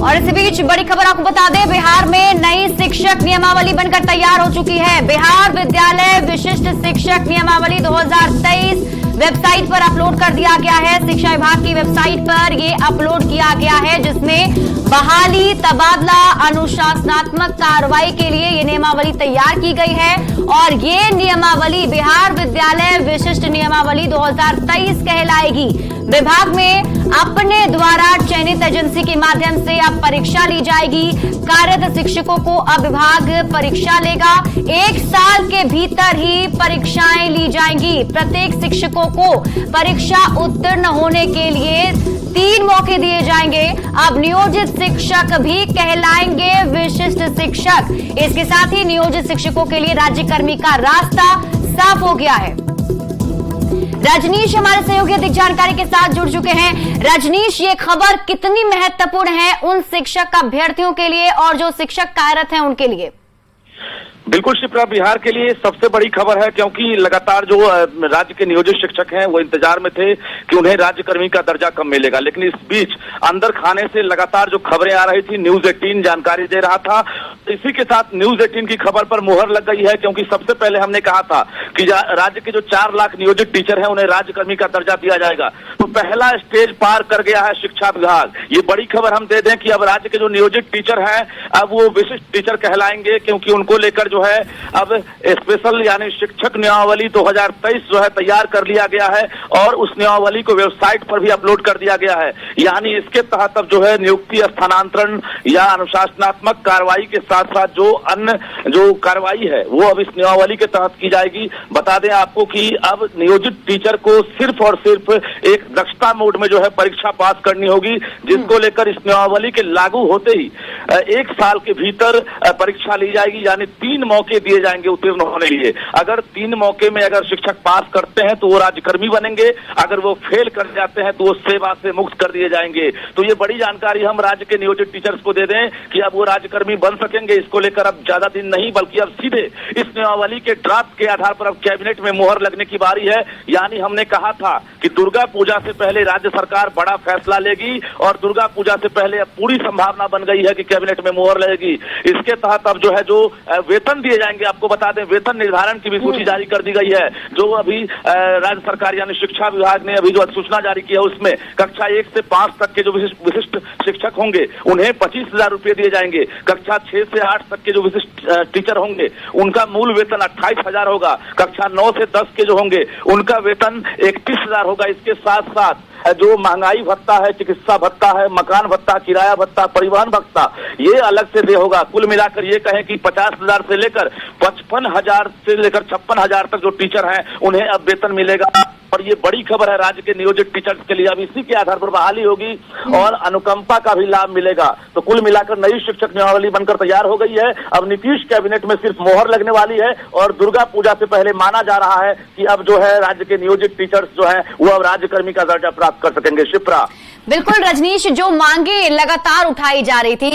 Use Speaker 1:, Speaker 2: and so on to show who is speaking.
Speaker 1: और इसी बीच बड़ी खबर आपको बता दें, बिहार में नई शिक्षक नियमावली बनकर तैयार हो चुकी है। बिहार विद्यालय विशिष्ट शिक्षक नियमावली 2023 वेबसाइट पर अपलोड कर दिया गया है। शिक्षा विभाग की वेबसाइट पर ये अपलोड किया गया है, जिसमें बहाली, तबादला, अनुशासनात्मक कार्रवाई के लिए ये नियमावली तैयार की गई है। और ये नियमावली बिहार विद्यालय विशिष्ट नियमावली 2023 कहलाएगी। विभाग में अपने द्वारा चयनित एजेंसी के माध्यम से अब परीक्षा ली जाएगी। कार्यरत शिक्षकों को अब विभाग परीक्षा लेगा। 1 साल के भीतर ही परीक्षाएं ली जाएंगी। प्रत्येक शिक्षकों को परीक्षा उत्तीर्ण होने के लिए 3 मौके दिए जाएंगे। अब नियोजित शिक्षक भी कहलाएंगे विशिष्ट शिक्षक। इसके साथ ही नियोजित शिक्षकों के लिए राज्यकर्मी का रास्ता साफ हो गया है। रजनीश हमारे सहयोगी अधिक जानकारी के साथ जुड़ चुके हैं। रजनीश, ये खबर कितनी महत्वपूर्ण है उन शिक्षक अभ्यर्थियों के लिए और जो शिक्षक कार्यरत हैं उनके लिए?
Speaker 2: बिल्कुल शिप्रा, बिहार के लिए सबसे बड़ी खबर है, क्योंकि लगातार जो राज्य के नियोजित शिक्षक हैं वो इंतजार में थे कि उन्हें राज्यकर्मी का दर्जा कब मिलेगा। लेकिन इस बीच अंदर खाने से लगातार जो खबरें आ रही थी, न्यूज 18 जानकारी दे रहा था। इसी के साथ न्यूज 18 की खबर पर मुहर लग गई है, क्योंकि सबसे पहले हमने कहा था कि राज्य के जो 4 लाख नियोजित टीचर हैं उन्हें राज्यकर्मी का दर्जा दिया जाएगा। तो पहला स्टेज पार कर गया है शिक्षा विभाग। ये बड़ी खबर हम दे दें कि अब राज्य के जो नियोजित टीचर हैं अब वो विशिष्ट टीचर कहलाएंगे, क्योंकि उनको लेकर जो है अब स्पेशल यानी शिक्षक नियमावली 2023 जो है तैयार कर लिया गया है और उस नियमावली को वेबसाइट पर भी अपलोड कर दिया गया है। यानी इसके तहत अब जो है नियुक्ति, स्थानांतरण या अनुशासनात्मक कार्रवाई के साथ साथ जो अन्य जो कार्रवाई है वो अब इस नियमावली के तहत की जाएगी। बता दें आपको कि अब नियोजित टीचर को सिर्फ और सिर्फ एक दक्षता मोड में जो है परीक्षा पास करनी होगी, जिसको लेकर इस नियमावली के लागू होते ही 1 साल के भीतर परीक्षा ली जाएगी। यानी 3 मौके दिए जाएंगे उत्तीर्ण होने के लिए। अगर 3 मौके में अगर शिक्षक पास करते हैं तो वो राज्यकर्मी बनेंगे, अगर वो फेल कर जाते हैं तो वो सेवा से मुक्त कर दिए जाएंगे। तो ये बड़ी जानकारी हम राज्य के नियोजित टीचर्स को दे दें कि अब वो राज्यकर्मी बन सकेंगे। इसको लेकर अब ज्यादा दिन नहीं, बल्कि अब सीधे इस नियमावली के ड्राफ्ट के आधार पर अब कैबिनेट में मुहर लगने की बारी है। यानी हमने कहा था कि दुर्गा पूजा से पहले राज्य सरकार बड़ा फैसला लेगी और दुर्गा पूजा से पहले अब पूरी संभावना बन गई है कि कैबिनेट में मुहर लगेगी। इसके तहत अब जो है जो वेतन दिए जाएंगे, आपको बता दें वेतन निर्धारण की भी सूची जारी कर दी गई है। जो अभी राज्य सरकार यानी शिक्षा विभाग ने अभी जो अधिसूचना जारी की है उसमें कक्षा 1 से 5 तक के जो विशिष्ट शिक्षक होंगे उन्हें 25,000 रुपए दिए जाएंगे। कक्षा 6 से 8 तक के जो विशिष्ट टीचर होंगे उनका मूल वेतन 28,000 होगा। कक्षा 9 से 10 के जो होंगे उनका वेतन 31,000 होगा। इसके साथ साथ जो महंगाई भत्ता है, चिकित्सा भत्ता है, मकान भत्ता, किराया भत्ता, परिवहन भत्ता, ये अलग से दे होगा। कुल मिलाकर ये कहें कि 50,000 से लेकर 55,000 से लेकर 56,000 तक जो टीचर हैं उन्हें अब वेतन मिलेगा। और ये बड़ी खबर है राज्य के नियोजित टीचर्स के लिए। अब इसी के आधार पर बहाली होगी और अनुकंपा का भी लाभ मिलेगा। तो कुल मिलाकर नई शिक्षक नियमावली बनकर तैयार हो गई है। अब नीतीश कैबिनेट में सिर्फ मोहर लगने वाली है और दुर्गा पूजा से पहले माना जा रहा है कि अब जो है राज्य के नियोजित टीचर्स जो है वो अब राज्यकर्मी का दर्जा प्राप्त कर सकेंगे। शिप्रा,
Speaker 1: बिल्कुल रजनीश, जो मांगे लगातार उठाई जा रही थी,